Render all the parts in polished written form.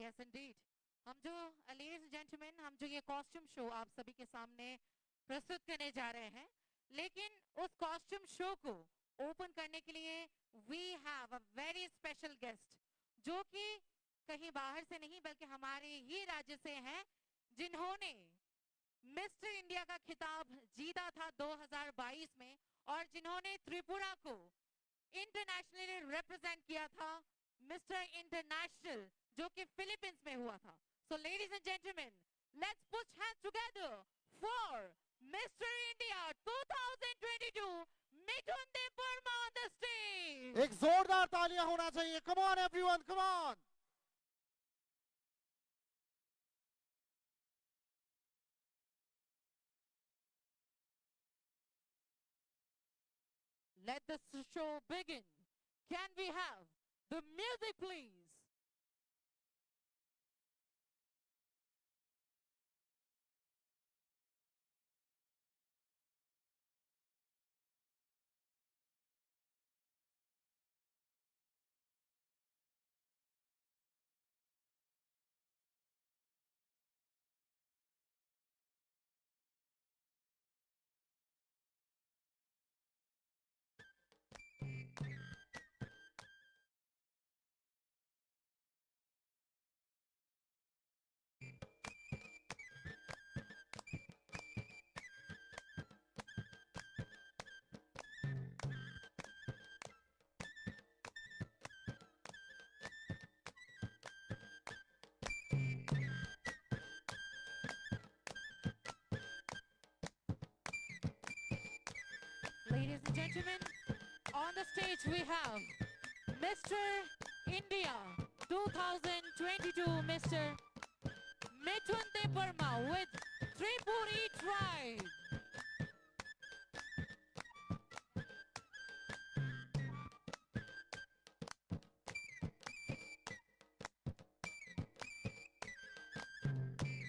Yes, indeed. हम जो ladies and gentlemen, हम जो ये कॉस्ट्यूम शो आप सभी के सामने प्रस्तुत करने जा रहे हैं, लेकिन उस कॉस्ट्यूम शो को ओपन करने के लिए we have a very special guest, जो कि कहीं बाहर से नहीं बल्कि हमारे ही राज्य से हैं, जिन्होंने मिस्टर इंडिया का खिताब जीता था 2022 में और जिन्होंने त्रिपुरा को इंटरनेशनली रिप्रेजेंट किया था मिस्टर इंटरनेशनल, जो कि फिलीपींस में हुआ था. So ladies and gentlemen, let's put hands together for Mr. India 2022 Mithun Dev Verma on the stage. एक जोरदार तालियां होना चाहिए. Come on everyone, come on. Let the show begin. Can we have the music, please? Ladies and gentlemen, on the stage we have Mr. India 2022, Mr. Mithun Dev Verma with Tripuri Tribe.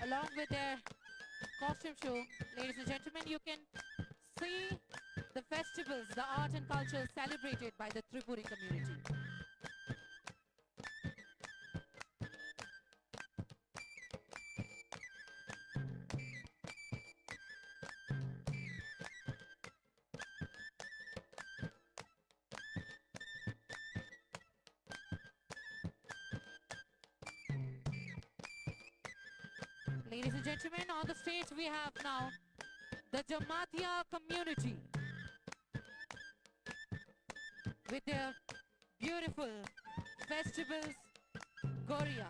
Along with their costume show, ladies and gentlemen, you can see the festivals, the art and culture celebrated by the Tripuri community. Ladies and gentlemen, on the stage we have now the Jamatia community with their beautiful festivals, Goria.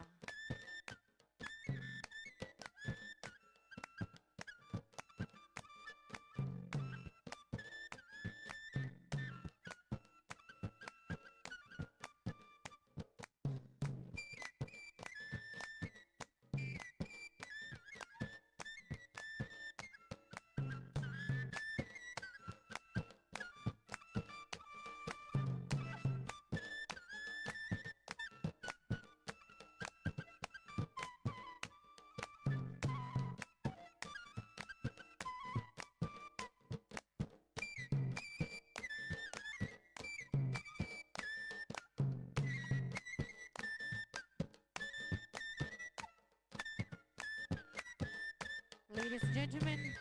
Ladies and gentlemen,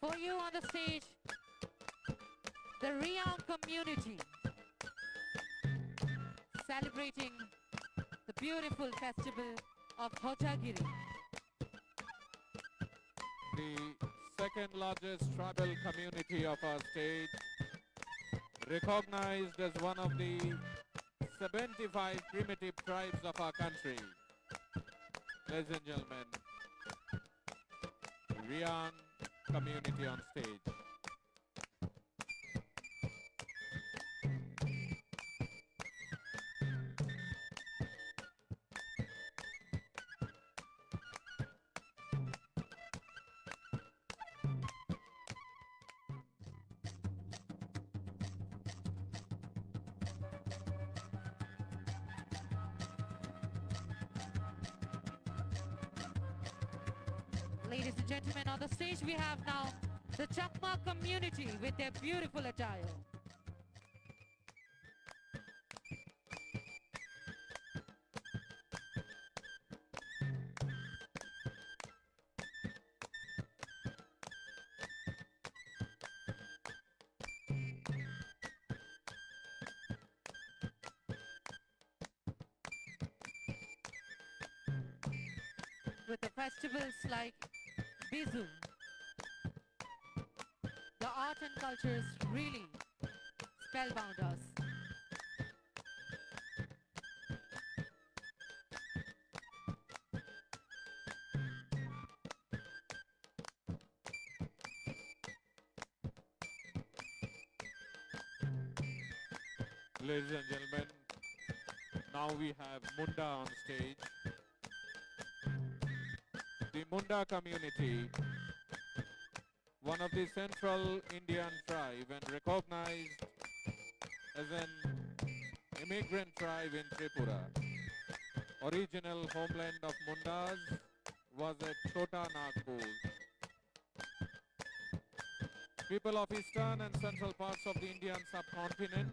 for you on the stage, the Riyan community celebrating the beautiful festival of Hojagiri. The second largest tribal community of our state, recognized as one of the 75 primitive tribes of our country. Ladies and gentlemen, Riyan community on stage. Ladies and gentlemen, on the stage we have now the Chakma community with their beautiful attire. with the festivals like Bizu. The art and cultures really spellbound us. Ladies and gentlemen, now we have Munda on stage. The Munda community, one of the central Indian tribe and recognized as an immigrant tribe in Tripura. Original homeland of Mundas was at Chota Nagpur. People of eastern and central parts of the Indian subcontinent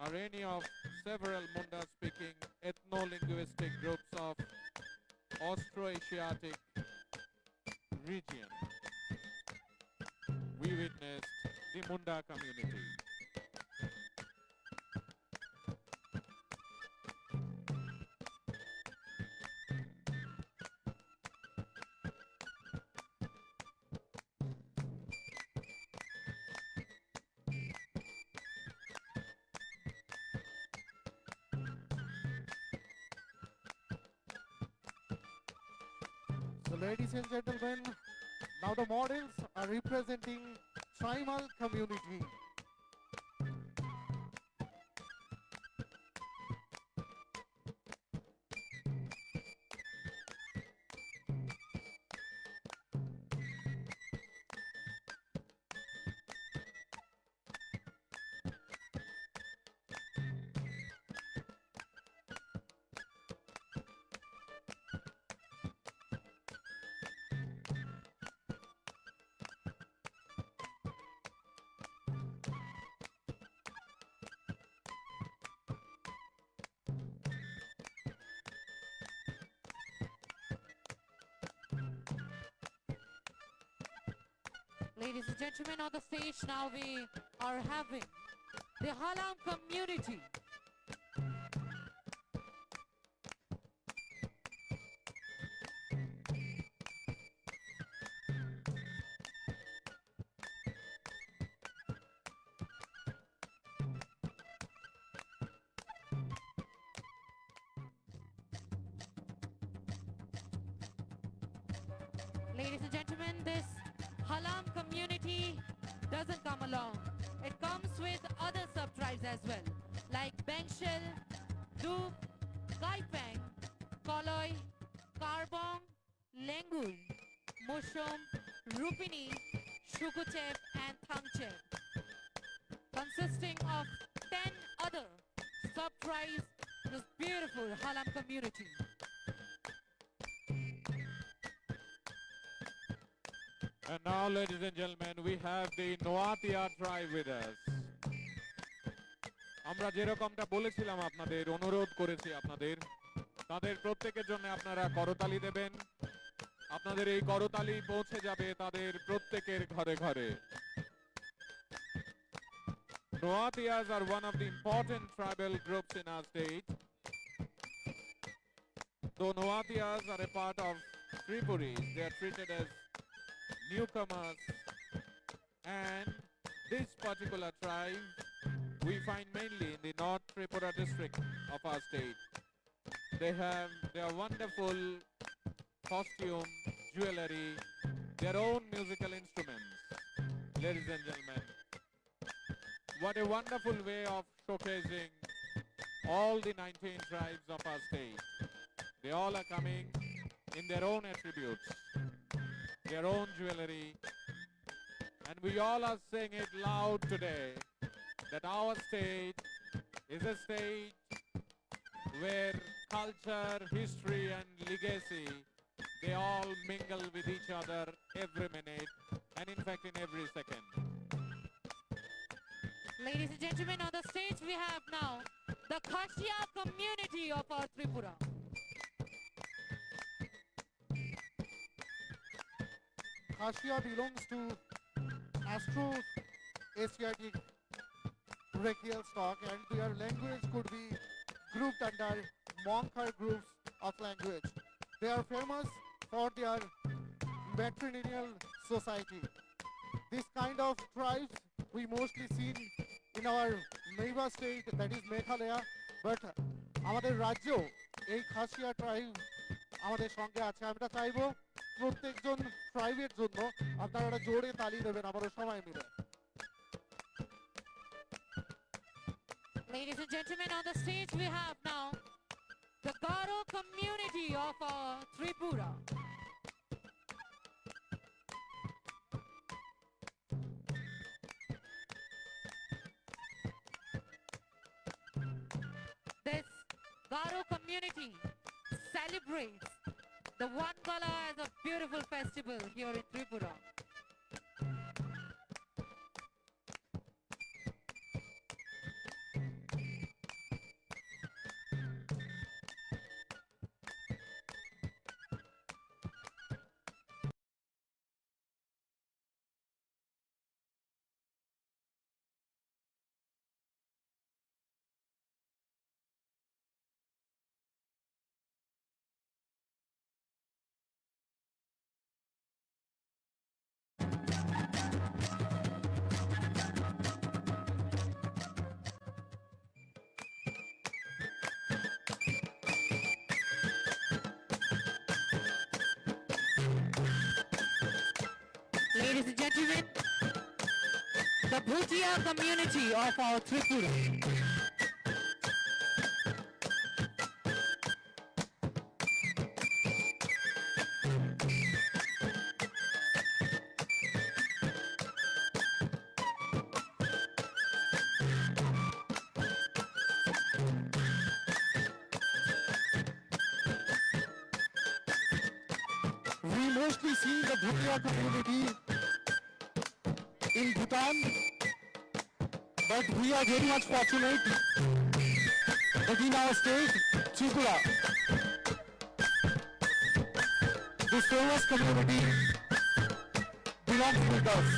are any of several Munda-speaking ethno-linguistic groups of Austroasiatic region. We witnessed the Munda community. So ladies and gentlemen, now the models are representing tribal community. Ladies and gentlemen, on the stage now we are having the Halam community. Ladies and gentlemen, this Halam community doesn't come along. It comes with other sub-tribes as well, like Bengshel, Duk, Kaipeng, Koloi, Karbong, Lengul, Mushum, Rupini, Shukuchep and Thangchep, consisting of 10 other sub-tribes, this beautiful Halam community. And now, ladies and gentlemen, we have the Noatia tribe with us. আমরা যেরকমটা বলেছিলাম আপনাদের, অনুরোধ করেছি আপনাদের, তাদের প্রত্যেকের জন্য আপনারা করতালি দেবেন। আপনাদের এই করতালি পৌঁছে যাবে তাদের প্রত্যেকের ঘরে ঘরে। Noatias are one of the important tribal groups in our state. Though Noatias are a part of Tripuris, they are treated as newcomers, and this particular tribe we find mainly in the North Tripura district of our state. They have their wonderful costume, jewelry, their own musical instruments. Ladies and gentlemen, what a wonderful way of showcasing all the 19 tribes of our state. They all are coming in their own attributes, their own jewelry, and we all are saying it loud today that our state is a state where culture, history and legacy, they all mingle with each other every minute and in fact in every second. Ladies and gentlemen, on the stage we have now the Khashia community of our Tripura. Khashia belongs to Astro-Asiatic brachial stock, and their language could be grouped under Monkar groups of language. They are famous for their matrilineal society. This kind of tribes we mostly see in our neighbor state, that is Meghalaya, but আমাদের রাজ্যেও এই Khasia tribe আমাদের সঙ্গে আছে। আমরা চাইবো প্রত্যেকজন ট্রাইবের জন্য আপনারা একটা জোরে তালি দেবেন আমাদের সবাই মিলে। Ladies and gentlemen, on the stage we have now the Garo community of Tripura. This Garo community celebrates the One Gala as a beautiful festival here in Tripura. Ladies and gentlemen, the Bhutia community of our Tripura. We mostly see the Bhutia community in Bhutan, but we are very much fortunate that in our state, Tripura, this famous community belongs with us.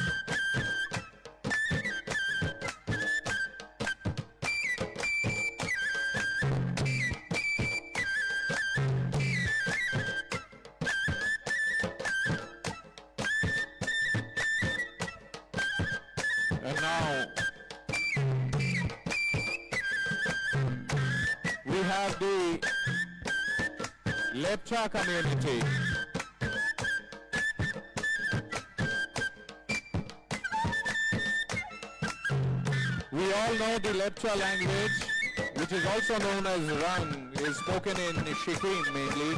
And now we have the Lepcha community. We all know the Lepcha language, which is also known as Rang, is spoken in Sikkim mainly,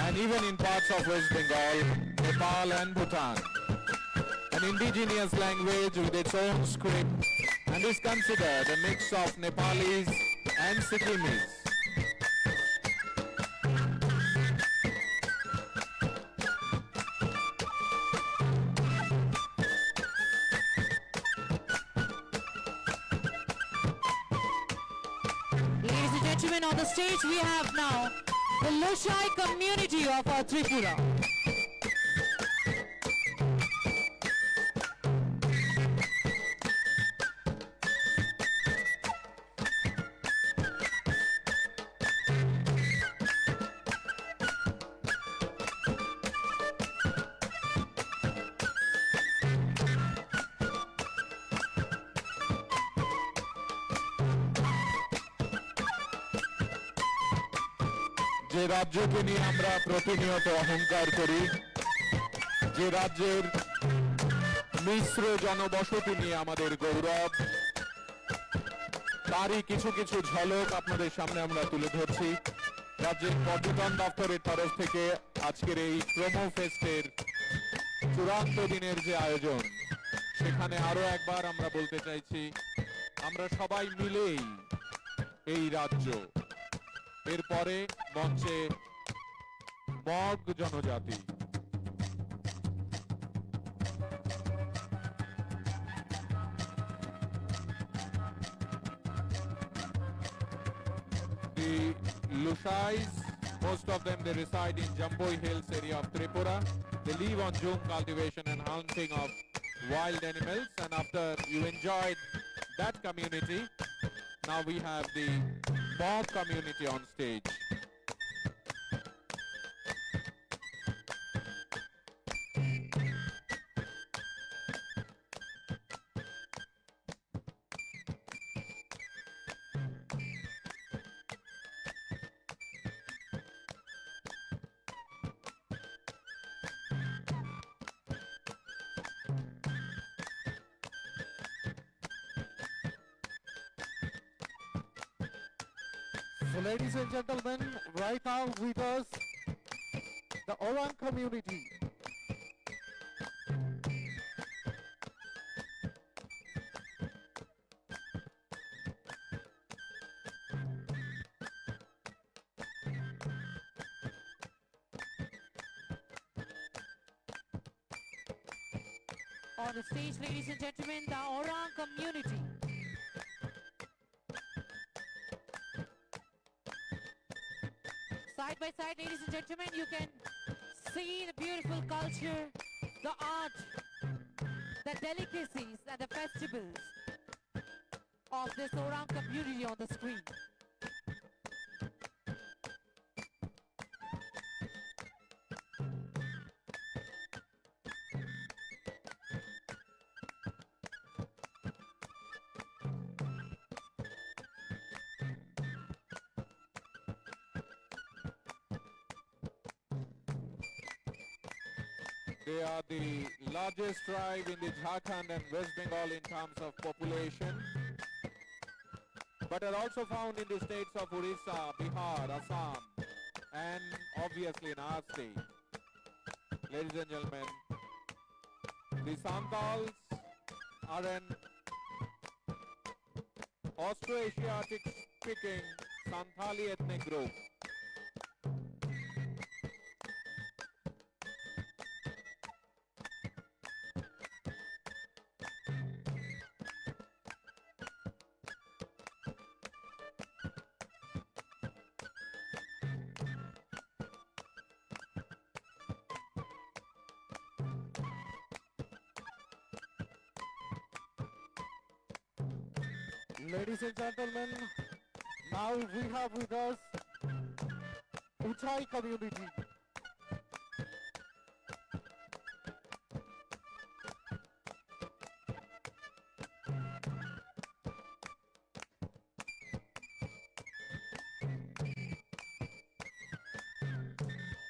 and even in parts of West Bengal, Nepal and Bhutan. An indigenous language with its own script, and is considered a mix of Nepalese and Sikkimese. Ladies and gentlemen, on the stage we have now the Loshai community of our Tripura. যে রাজ্যকে নিয়ে আমরা প্রতিনিয়ত অহংকার করি, যে রাজ্যের মিশ্র জনবসতি নিয়ে আমাদের গৌরব, তারই কিছু কিছু ঝলক আপনাদের সামনে আমরা তুলে ধরছি। রাজ্যের পর্যটন দপ্তরের তরফ থেকে আজকের এই প্রোমো ফেস্টের চূড়ান্ত দিনের যে আয়োজন, সেখানে আরো একবার আমরা বলতে চাইছি, আমরা সবাই মিলেই এই রাজ্য। এরপরে মঞ্চে মগ জনজাতি। The Lushais, most of them they reside in Jamboi Hills area of Tripura. They live on Jhum cultivation and hunting of wild animals, and after you enjoyed that community, now we have the Mog community on stage. So ladies and gentlemen, right now with us, the Orang community. On the stage, ladies and gentlemen, the Orang community. Side by side, ladies and gentlemen, you can see the beautiful culture, the art, the delicacies and the festivals of this Orang community on the screen. They are the largest tribe in the Jharkhand and West Bengal in terms of population, but are also found in the states of Orissa, Bihar, Assam, and obviously in our state. Ladies and gentlemen, the Santals are an Austroasiatic speaking Santali ethnic group. Ladies and gentlemen, now we have with us Uchai community.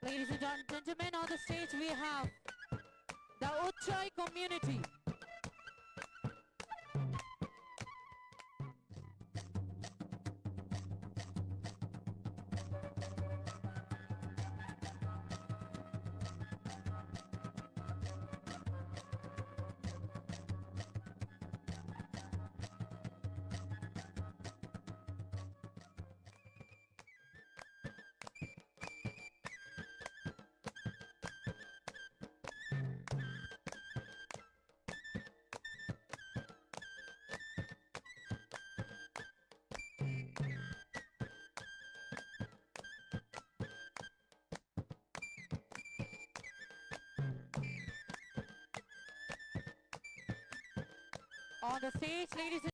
Ladies and gentlemen, on the stage we have the Uchai community. On the stage, ladies and